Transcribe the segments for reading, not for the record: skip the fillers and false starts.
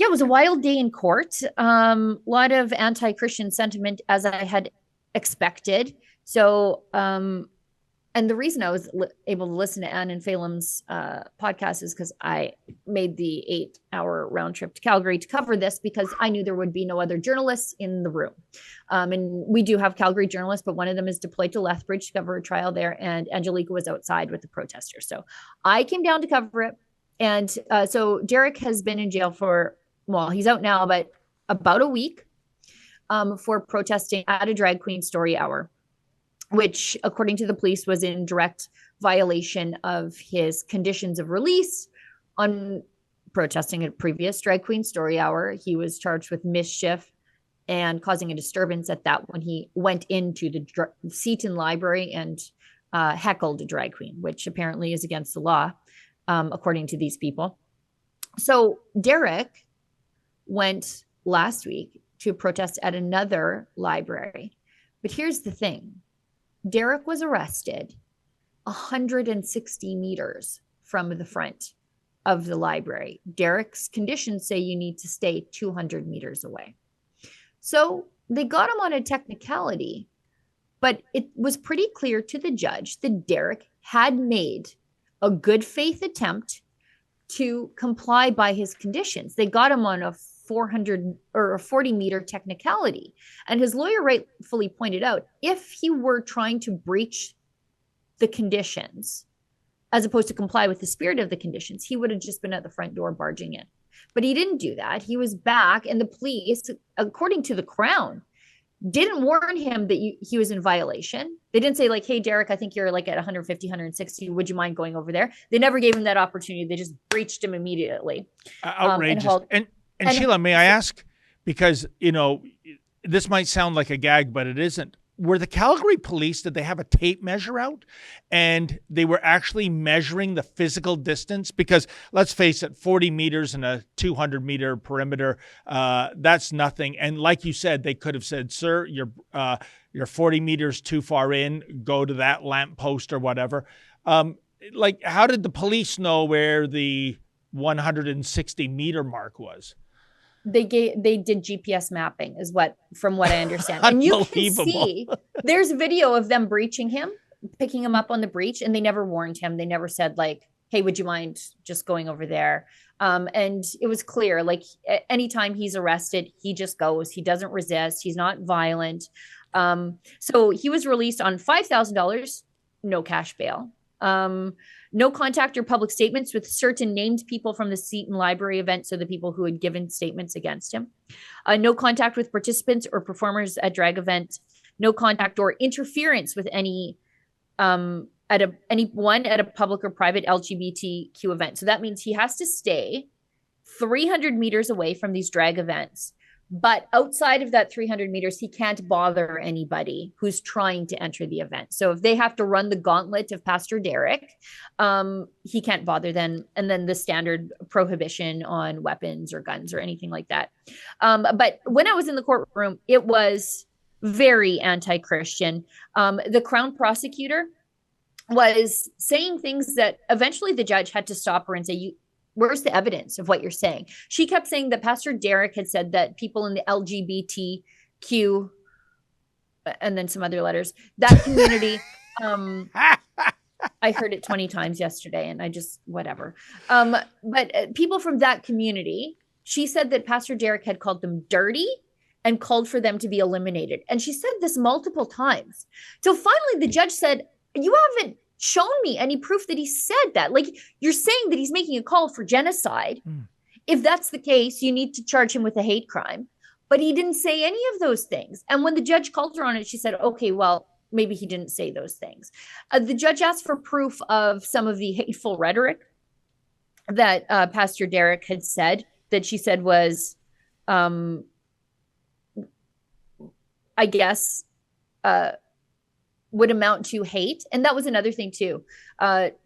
Yeah, it was a wild day in court. A lot of anti-Christian sentiment, as I had expected. So, and the reason I was able to listen to Anne and Phelan's podcast is because I made the 8-hour round trip to Calgary to cover this because I knew there would be no other journalists in the room. And we do have Calgary journalists, but one of them is deployed to Lethbridge to cover a trial there, and Angelica was outside with the protesters. So I came down to cover it. And so Derek has been in jail for, well, he's out now, but about a week for protesting at a drag queen story hour, which, according to the police, was in direct violation of his conditions of release on protesting a previous drag queen story hour. He was charged with mischief and causing a disturbance at that when he went into the Seton Library and heckled a drag queen, which apparently is against the law, according to these people. So Derek went last week to protest at another library. But here's the thing. Derek was arrested 160 meters from the front of the library. Derek's conditions say you need to stay 200 meters away. So they got him on a technicality, but it was pretty clear to the judge that Derek had made a good faith attempt to comply by his conditions. They got him on a 400 or a 40 meter technicality. And his lawyer rightfully pointed out, if he were trying to breach the conditions, as opposed to comply with the spirit of the conditions, he would have just been at the front door barging in. But he didn't do that. He was back, and the police, according to the Crown, didn't warn him that he was in violation. They didn't say, like, hey, Derek, I think you're like at 150, 160. Would you mind going over there? They never gave him that opportunity. They just breached him immediately. Outrageous. And Sheila, may I ask, because, you know, this might sound like a gag, but it isn't. Were the Calgary police, did they have a tape measure out? And they were actually measuring the physical distance? Because let's face it, 40 meters in a 200 meter perimeter, that's nothing. And like you said, they could have said, sir, you're 40 meters too far in, go to that lamppost or whatever. Like, how did the police know where the 160 meter mark was? They did GPS mapping, is from what I understand. And you can see there's video of them breaching him, picking him up on the breach, and they never warned him. They never said, like, hey, would you mind just going over there? And it was clear, like, anytime he's arrested, he just goes. He doesn't resist. He's not violent. So he was released on $5,000, no cash bail. No contact or public statements with certain named people from the Seton Library event, so the people who had given statements against him. No contact with participants or performers at drag event. No contact or interference with anyone at a public or private LGBTQ event. So that means he has to stay 300 meters away from these drag events. But outside of that 300 meters, he can't bother anybody who's trying to enter the event. So if they have to run the gauntlet of Pastor Derek, he can't bother them. And then the standard prohibition on weapons or guns or anything like that. But when I was in the courtroom, it was very anti-Christian. The Crown prosecutor was saying things that eventually the judge had to stop her and say, where's the evidence of what you're saying? She kept saying that Pastor Derek had said that people in the LGBTQ and then some other letters, that community, I heard it 20 times yesterday and I just, whatever. But people from that community, she said that Pastor Derek had called them dirty and called for them to be eliminated. And she said this multiple times. So finally the judge said, you haven't shown me any proof that he said that. Like, you're saying that he's making a call for genocide. If that's the case, you need to charge him with a hate crime. But he didn't say any of those things. And when the judge called her on it, she said, okay, well, maybe he didn't say those things. The judge asked for proof of some of the hateful rhetoric that Pastor Derek had said, that she said was, I guess, would amount to hate. And that was another thing too.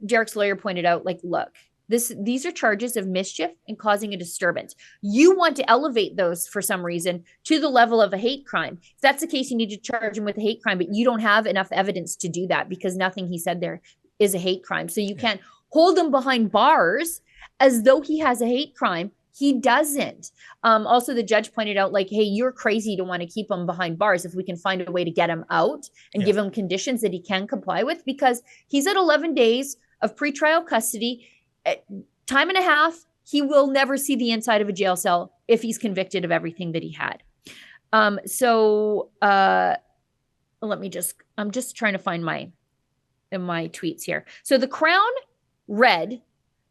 Derek's lawyer pointed out, like, look, these are charges of mischief and causing a disturbance. You want to elevate those for some reason to the level of a hate crime. If that's the case, you need to charge him with a hate crime, but you don't have enough evidence to do that because nothing he said there is a hate crime. So you can't hold him behind bars as though he has a hate crime He doesn't. Also, the judge pointed out, like, hey, you're crazy to want to keep him behind bars if we can find a way to get him out and give him conditions that he can comply with, because he's at 11 days of pretrial custody, time and a half. He will never see the inside of a jail cell if he's convicted of everything that he had. I'm just trying to find my tweets here. So the Crown read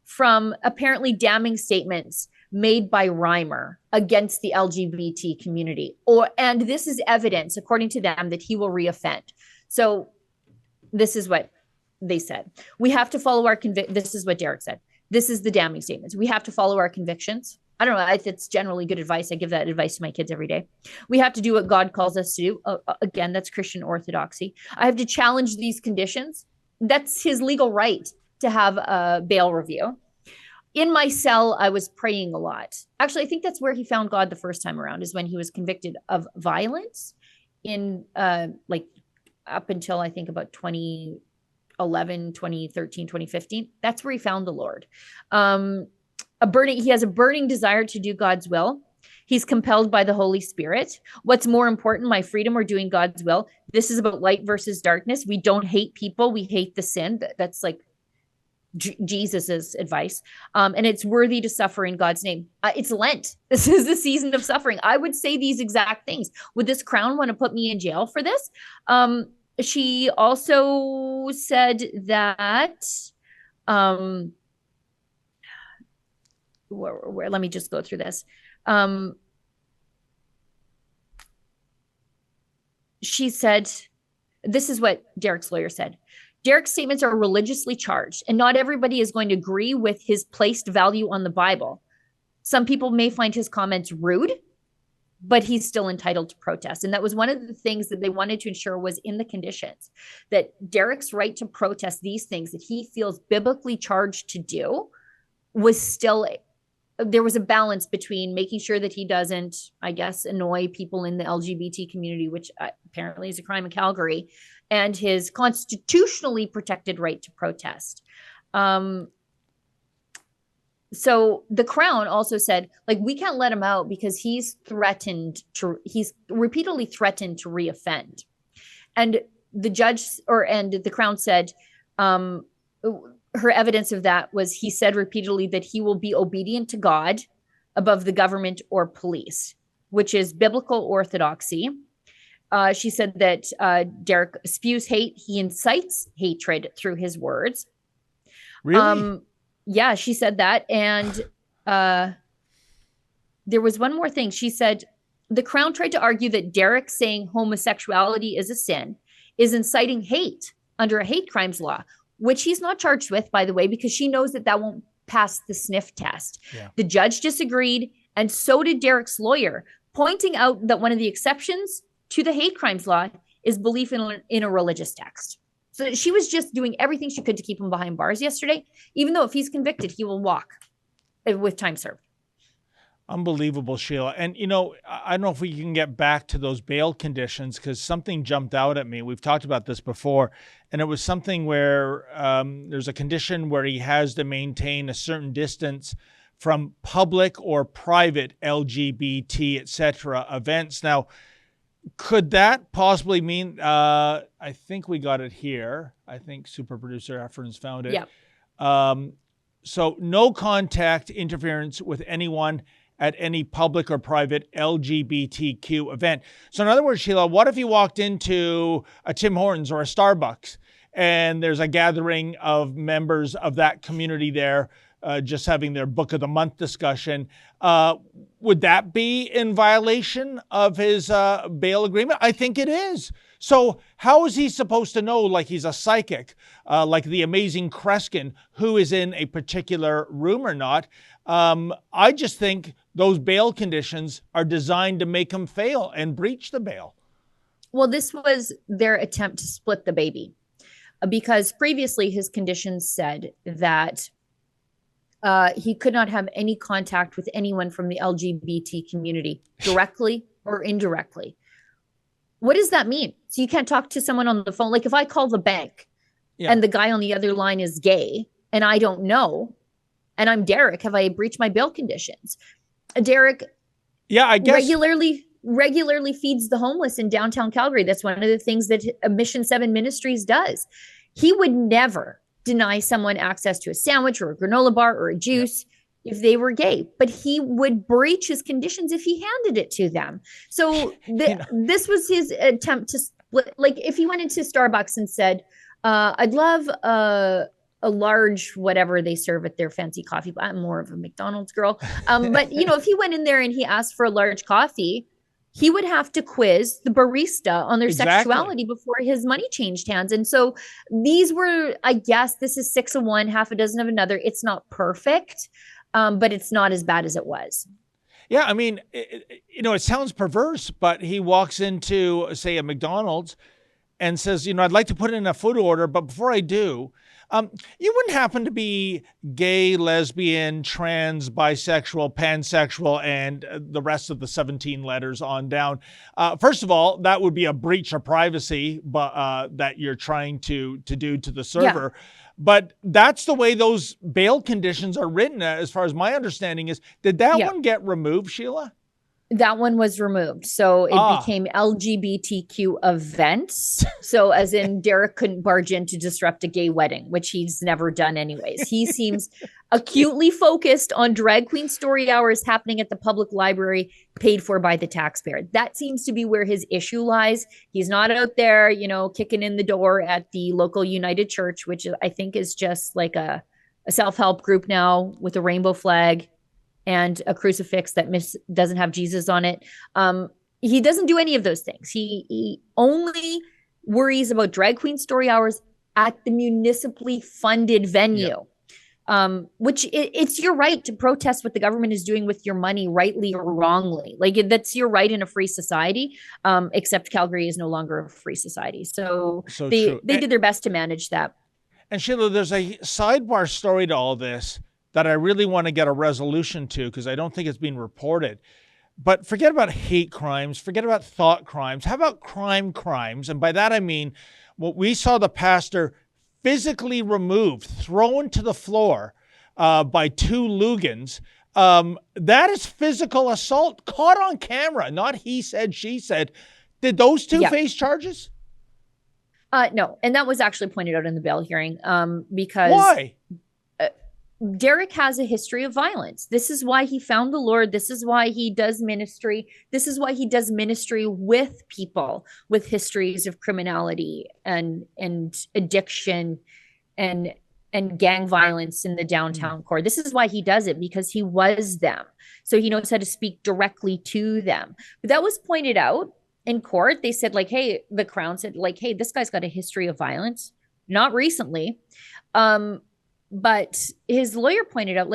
from apparently damning statements made by Reimer against the LGBT community, and this is evidence, according to them, that he will reoffend. So this is what they said. We have to follow our this is what Derek said. This is the damning statements. We have to follow our convictions. I don't know if it's generally good advice. I give that advice to my kids every day. We have to do what God calls us to do. Again, that's Christian orthodoxy. I have to challenge these conditions. That's his legal right to have a bail review. In my cell, I was praying a lot. Actually, I think that's where he found God the first time around, is when he was convicted of violence in up until I think about 2011, 2013, 2015. That's where he found the Lord. He has a burning desire to do God's will. He's compelled by the Holy Spirit. What's more important, my freedom or doing God's will? This is about light versus darkness. We don't hate people. We hate the sin. That's like Jesus's advice. And it's worthy to suffer in God's name. It's Lent. This is the season of suffering. I would say these exact things. Would this Crown want to put me in jail for this? She also said that, let me just go through this. She said, this is what Derek's lawyer said. Derek's statements are religiously charged, and not everybody is going to agree with his placed value on the Bible. Some people may find his comments rude, but he's still entitled to protest. And that was one of the things that they wanted to ensure was in the conditions, that Derek's right to protest these things that he feels biblically charged to do was still, there was a balance between making sure that he doesn't, I guess, annoy people in the LGBT community, which apparently is a crime in Calgary, and his constitutionally protected right to protest. So the Crown also said, like, we can't let him out because he's repeatedly threatened to reoffend. And the judge and the Crown said, her evidence of that was he said repeatedly that he will be obedient to God above the government or police, which is biblical orthodoxy. She said that Derek spews hate. He incites hatred through his words. Really? Yeah, she said that. And there was one more thing. She said the Crown tried to argue that Derek saying homosexuality is a sin is inciting hate under a hate crimes law, which he's not charged with, by the way, because she knows that that won't pass the sniff test. Yeah. The judge disagreed, and so did Derek's lawyer, pointing out that one of the exceptions to the hate crimes law is belief in a religious text. So she was just doing everything she could to keep him behind bars yesterday, even though if he's convicted, he will walk with time served. Unbelievable, Sheila. And, you know, I don't know if we can get back to those bail conditions, because something jumped out at me. We've talked about this before, and it was something where there's a condition where he has to maintain a certain distance from public or private LGBT, etc. events. Now, could that possibly mean, I think we got it here. I think super producer Efren's found it. Yeah. So no contact interference with anyone at any public or private LGBTQ event. So in other words, Sheila, what if you walked into a Tim Hortons or a Starbucks and there's a gathering of members of that community there, just having their book of the month discussion? Would that be in violation of his bail agreement? I think it is. So how is he supposed to know, like he's a psychic, like the amazing Kreskin, who is in a particular room or not? I just think those bail conditions are designed to make him fail and breach the bail. Well, this was their attempt to split the baby, because previously his conditions said that he could not have any contact with anyone from the LGBT community, directly or indirectly. What does that mean? So you can't talk to someone on the phone. Like if I call the bank and the guy on the other line is gay and I don't know, and I'm Derek, have I breached my bail conditions? Derek Yeah, I guess regularly feeds the homeless in downtown Calgary. That's one of the things that Mission 7 Ministries does. He would never deny someone access to a sandwich or a granola bar or a juice if they were gay, but he would breach his conditions if he handed it to them. So this was his attempt to split. Like if he went into Starbucks and said, I'd love a large whatever they serve at their fancy coffee. I'm more of a McDonald's girl. But if he went in there and he asked for a large coffee, he would have to quiz the barista on their sexuality before his money changed hands. And so these were, I guess, this is 6 of one, half a dozen of another. It's not perfect, but it's not as bad as it was. Yeah, I mean, it sounds perverse, but he walks into, say, a McDonald's and says, I'd like to put in a food order, but before I do, you wouldn't happen to be gay, lesbian, trans, bisexual, pansexual, and the rest of the 17 letters on down. First of all, that would be a breach of privacy that you're trying to do to the server. Yeah. But that's the way those bail conditions are written, as far as my understanding is. Did that one get removed, Sheila? That one was removed. So it became LGBTQ events. So as in Derek couldn't barge in to disrupt a gay wedding, which he's never done anyways. He seems acutely focused on drag queen story hours happening at the public library paid for by the taxpayer. That seems to be where his issue lies. He's not out there, kicking in the door at the local United Church, which I think is just like a self-help group now with a rainbow flag and a crucifix that doesn't have Jesus on it. He doesn't do any of those things. He only worries about drag queen story hours at the municipally funded venue, which it's your right to protest what the government is doing with your money, rightly or wrongly. Like that's your right in a free society, except Calgary is no longer a free society. So they did their best to manage that. And Sheila, there's a sidebar story to all this that I really want to get a resolution to, because I don't think it's been reported. But forget about hate crimes, forget about thought crimes. How about crimes? And by that I mean, what we saw the pastor physically removed, thrown to the floor by two Lugans. That is physical assault caught on camera, not he said, she said. Did those two face charges? No, and that was actually pointed out in the bail hearing because... Why? Derek has a history of violence. This is why he found the Lord. This is why he does ministry. This is why he does ministry with people with histories of criminality and addiction and gang violence in the downtown core. This is why he does it, because he was them. So he knows how to speak directly to them. But that was pointed out in court. They said hey, the Crown said hey, this guy's got a history of violence. Not recently. But his lawyer pointed out,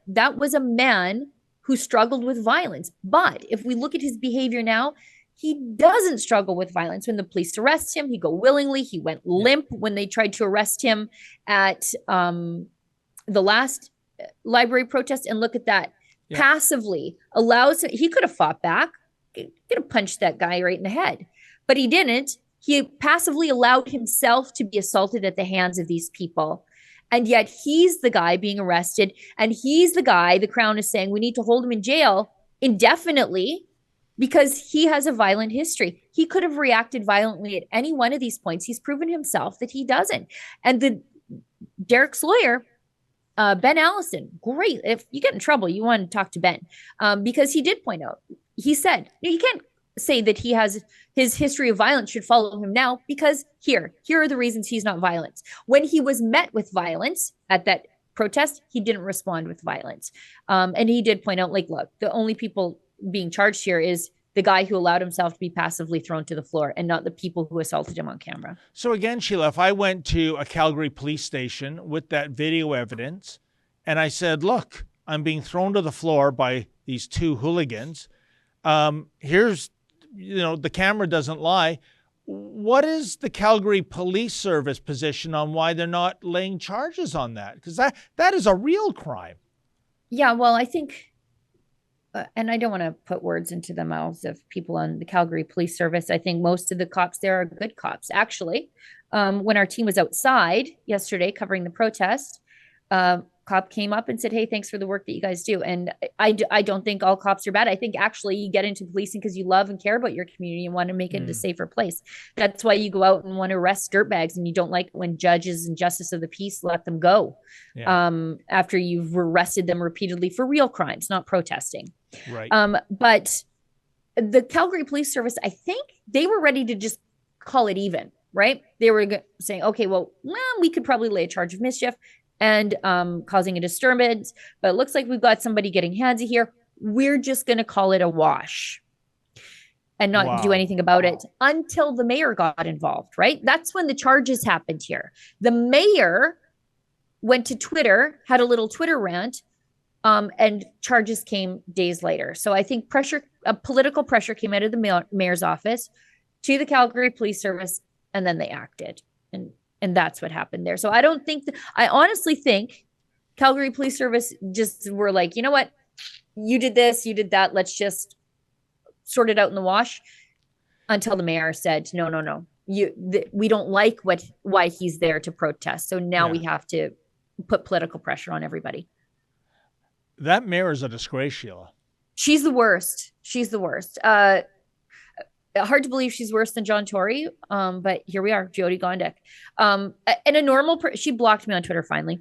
that was a man who struggled with violence. But if we look at his behavior now, he doesn't struggle with violence. When the police arrest him, he go willingly. He went limp when they tried to arrest him at the last library protest. And look at that. Yeah. Passively allows him. He could have fought back, could have punched that guy right in the head, but he didn't. He passively allowed himself to be assaulted at the hands of these people. And yet he's the guy being arrested, and he's the guy the Crown is saying we need to hold him in jail indefinitely because he has a violent history. He could have reacted violently at any one of these points. He's proven himself that he doesn't. And Derek's lawyer, Ben Allison, great. If you get in trouble, you want to talk to Ben because he did point out, he said, you can't say that he has his history of violence should follow him now because here are the reasons he's not violent. When he was met with violence at that protest, he didn't respond with violence. And he did point out, look, the only people being charged here is the guy who allowed himself to be passively thrown to the floor and not the people who assaulted him on camera. So again, Sheila, if I went to a Calgary police station with that video evidence and I said, look, I'm being thrown to the floor by these two hooligans. Here's the camera doesn't lie. What is the Calgary Police Service position on why they're not laying charges on that? Because that is a real crime. Yeah, well, I think, and I don't want to put words into the mouths of people on the Calgary Police Service. I think most of the cops there are good cops. Actually, when our team was outside yesterday covering the protest, cop came up and said, hey, thanks for the work that you guys do. And I don't think all cops are bad. I think actually you get into policing because you love and care about your community and want to make it a safer place. That's why you go out and want to arrest dirtbags, and you don't like when judges and justice of the peace let them go after you've arrested them repeatedly for real crimes, not protesting. Right. But the Calgary Police Service, I think they were ready to just call it even, right? They were saying, okay, well, we could probably lay a charge of mischief and causing a disturbance, but it looks like we've got somebody getting handsy here. We're just going to call it a wash and not do anything about it until the mayor got involved, right? That's when the charges happened here. The mayor went to Twitter, had a little Twitter rant, and charges came days later. So I think political pressure came out of the mayor's office to the Calgary Police Service, and then they acted. And that's what happened there. So I don't think I honestly think Calgary Police Service just were like, you know what? You did this, you did that. Let's just sort it out in the wash, until the mayor said, no. We don't like why he's there to protest. So now we have to put political pressure on everybody. That mayor is a disgrace, Sheila. She's the worst. Hard to believe she's worse than John Tory, but here we are, Jody Gondek. And a normal, she blocked me on Twitter finally,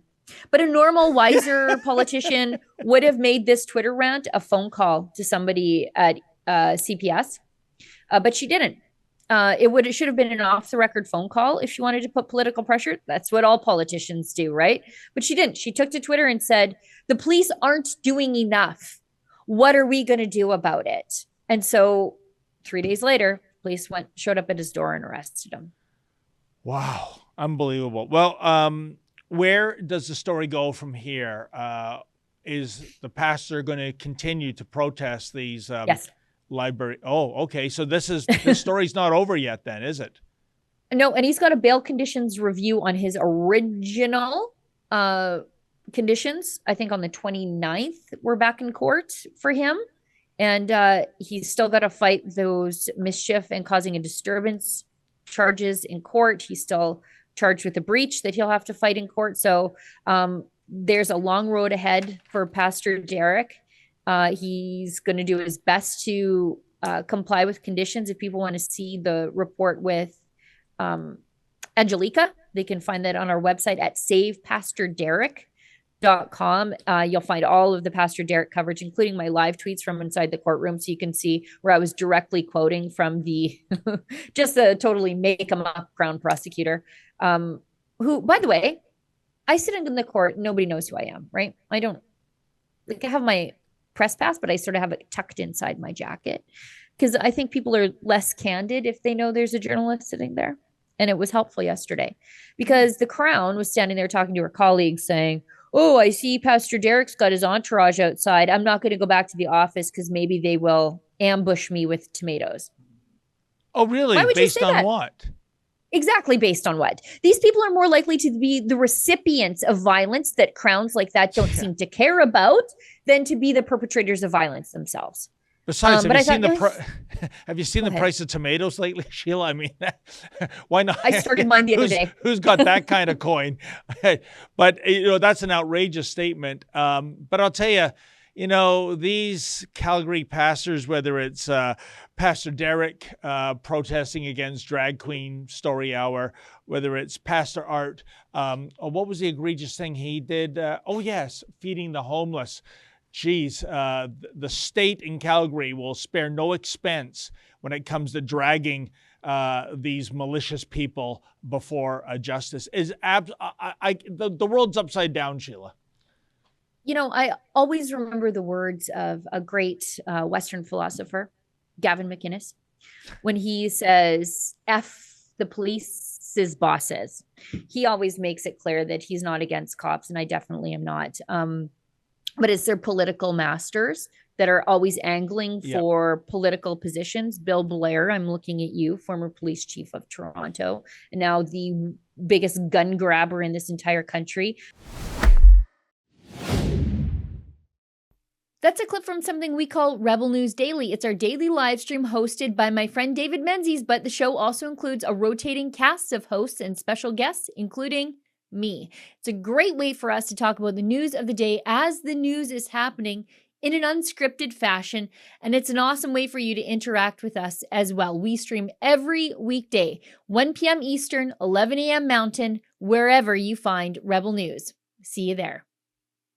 but a normal, wiser politician would have made this Twitter rant a phone call to somebody at CPS, but she didn't. It should have been an off-the-record phone call if she wanted to put political pressure. That's what all politicians do, right? But she didn't. She took to Twitter and said, the police aren't doing enough. What are we going to do about it? And so 3 days later, police showed up at his door and arrested him. Wow. Unbelievable. Well, where does the story go from here? Is the pastor going to continue to protest these yes. library? Oh, okay. So this story's not over yet then, is it? No, and he's got a bail conditions review on his original conditions. I think on the 29th, we're back in court for him. And he's still got to fight those mischief and causing a disturbance charges in court. He's still charged with a breach that he'll have to fight in court. So there's a long road ahead for Pastor Derek. He's going to do his best to comply with conditions. If people want to see the report with Angelica, they can find that on our website at savepastorderek.com. You'll find all of the Pastor Derek coverage, including my live tweets from inside the courtroom. So you can see where I was directly quoting from the just a totally make him up Crown prosecutor, who, by the way, I sit in the court. Nobody knows who I am, right? I don't I have my press pass, but I sort of have it tucked inside my jacket because I think people are less candid if they know there's a journalist sitting there. And it was helpful yesterday because the Crown was standing there talking to her colleagues saying, oh, I see Pastor Derek's got his entourage outside. I'm not going to go back to the office because maybe they will ambush me with tomatoes. Oh, really? Based on what? Exactly. Based on what? These people are more likely to be the recipients of violence that crowns like that don't seem to care about than to be the perpetrators of violence themselves. Besides, have you seen the price of tomatoes lately, Sheila? I mean, why not? I started mine the other day. Who's got that kind of coin? But, that's an outrageous statement. But I'll tell you, these Calgary pastors, whether it's Pastor Derek protesting against Drag Queen Story Hour, whether it's Pastor Art, what was the egregious thing he did? Feeding the homeless. Geez, the state in Calgary will spare no expense when it comes to dragging these malicious people before justice. The world's upside down, Sheila. I always remember the words of a great Western philosopher, Gavin McInnes, when he says, F the police's bosses. He always makes it clear that he's not against cops, and I definitely am not. But it's their political masters that are always angling for political positions. Bill Blair, I'm looking at you, former police chief of Toronto, and now the biggest gun grabber in this entire country. That's a clip from something we call Rebel News Daily. It's our daily live stream hosted by my friend David Menzies, but the show also includes a rotating cast of hosts and special guests, including me. It's a great way for us to talk about the news of the day as the news is happening in an unscripted fashion. And it's an awesome way for you to interact with us as well. We stream every weekday, 1 p.m. Eastern, 11 a.m. Mountain, wherever you find Rebel News. See you there.